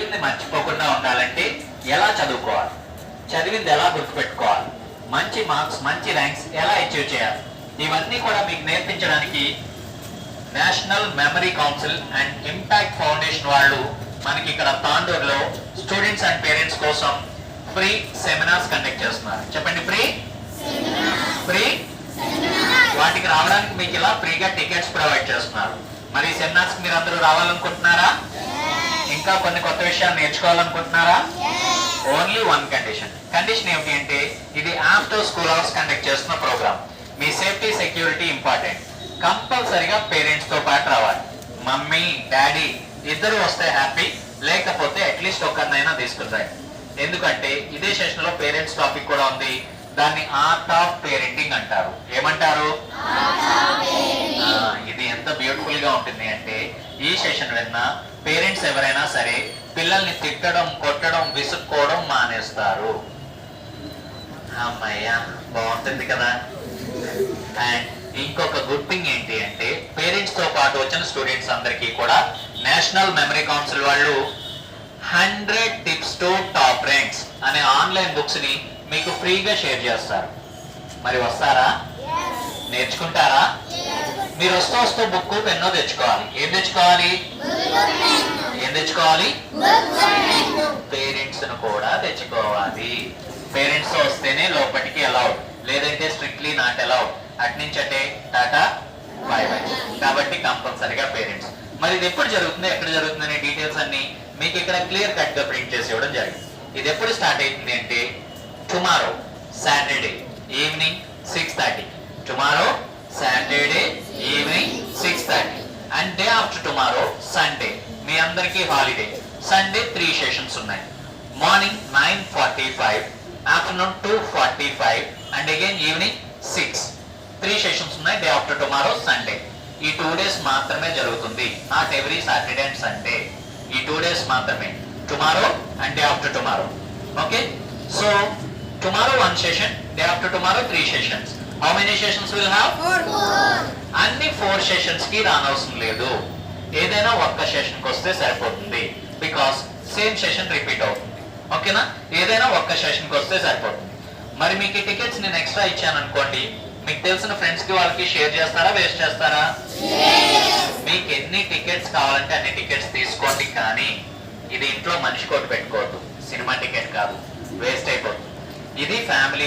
చదివింది మర్చిపోకుండా ఉండాలంటే ఎలా చదువుకోవాలి, చదివింది ఎలా గుర్తుపెట్టుకోవాలి, మంచి మార్క్స్ మంచి ర్యాంక్స్ ఎలా అచీవ్ చేయాలి, ఇవన్నీ కూడా మీకు నేర్పించడానికి national memory council and impact foundation వాళ్ళు మనకి ఇక్కడ తాండూరులో స్టూడెంట్స్ అండ్ పేరెంట్స్ కోసం ఫ్రీ సెమినార్స్ కండక్ట్ చేస్తున్నారు. చెప్పండి, ఫ్రీ వాటికి రావడానికి మీకు ఇలా ఫ్రీగా టికెట్స్ ప్రొవైడ్ చేస్తున్నారు. మరి సెమినార్స్ మీరు అందరూ రావాలనుకుంటున్నారా? ఇంకా కొన్ని కొత్త విషయాలు నేర్చుకోవాలనుకుంటున్నారా? ఓన్లీ వన్ కండిషన్ ఏమిటి అంటే ఇది ఆఫ్టర్ స్కూల్ అవర్స్ కండక్ట్ చేస్తున్న ప్రోగ్రామ్. మీ సేఫ్టీ సెక్యూరిటీ ఇంపార్టెంట్. కంపల్సరిగా పేరెంట్స్ తో పాటు రావాలి. మమ్మీ డాడీ ఇద్దరు వస్తే హ్యాపీ, లేకపోతే అట్లీస్ట్ ఒకరినైనా తీసుకుంటారు. ఎందుకంటే ఇదే సెషన్ లో పేరెంట్స్ టాపిక్ కూడా ఉంది. దాన్ని ఆర్ట్ ఆఫ్ పేరెంటింగ్ అంటారు. ఏమంటారు? ఇది ఎంత బ్యూటిఫుల్ గా ఉంటుంది అంటే ఈ సెషన్ విన్నా పేరెంట్స్ ఎవరైనా సరే పిల్లల్ని తిట్టడం కొట్టడం విసుక్కోవడం మానేస్తారు. అమ్మయ్య, బాగుంటుంది కదా. అండ్ ఇంకొక గుడ్ థింగ్ ఏంటి అంటే పేరెంట్స్ తో పాటు వచ్చిన స్టూడెంట్స్ అందరికీ కూడా నేషనల్ మెమరీ కౌన్సిల్ వాళ్ళు 100 టిప్స్ టు టాప్ ర్యాంక్స్ అనే ఆన్లైన్ బుక్స్ ని మీకు ఫ్రీగా షేర్ చేస్తారు. మరి వస్తారా? నేర్చుకుంటారా? మీరు వస్తూ బుక్ పెన్నో తెచ్చుకోవాలి. ఏం తెచ్చుకోవాలి? పేరెంట్స్ ను కూడా తెచ్చుకోవాలి. పేరెంట్స్ తో వస్తేనే లోపలికి అలౌడ్, లేదంటే స్ట్రిక్ట్లీ నాట్ అలౌడ్. అట్నుంచి అంటే టాటా బై బై. కాబట్టి కంపల్సరిగా పేరెంట్స్. మరి ఇది ఎప్పుడు జరుగుతుంది, ఎక్కడ జరుగుతుంది అనే డీటెయిల్స్ అన్ని మీకు ఇక్కడ క్లియర్ కట్ గా ప్రింట్ చేసి ఇవ్వడం జరిగింది. ఇది ఎప్పుడు స్టార్ట్ అవుతుంది అంటే tomorrow Saturday evening 6:30. Tomorrow Saturday evening 6:30 and day after tomorrow Sunday. మీ అందరికీ హాలిడే. సండే 3 సెషన్స్ ఉన్నాయి. Morning 9:45, afternoon 2:45 and again evening 6. 3 sessions ఉన్నాయి డే ఆఫ్టర్ టుమారో సండే. ఈ 2 డేస్ మాత్రమే జరుగుతుంది. Not every Saturday and Sunday. ఈ 2 డేస్ మాత్రమే, tomorrow and day after tomorrow. Okay, so tomorrow 1 session, day after tomorrow 3 sessions. How many sessions will have? 4. అన్ని 4 sessions కి రానవసరం లేదు. ఏదైనా ఒక్క సెషన్ కి వస్తే సరిపోతుంది. బికాస్ సేమ్ సెషన్ రిపీట్ అవుతుంది. ఓకేనా? ఏదైనా ఒక్క సెషన్ కి వస్తే సరిపోతుంది. మరి మీకు ఈ టికెట్స్ నేను ఎక్స్ట్రా ఇచ్చాను అనుకోండి, మీకు తెలిసిన ఫ్రెండ్స్ కి వాళ్ళకి షేర్ చేస్తారా, వేస్ట్ చేస్తారా? మీకు ఎన్ని టికెట్స్ కావాలంటే అన్ని టికెట్స్ తీసుకోండి. కానీ ఇది ఇంట్లో మనిషి కోటి పెట్టుకోవద్దు. సినిమా టికెట్ కాదు, వేస్ట్ అయిపోతుంది. ఇది ఫ్యామిలీ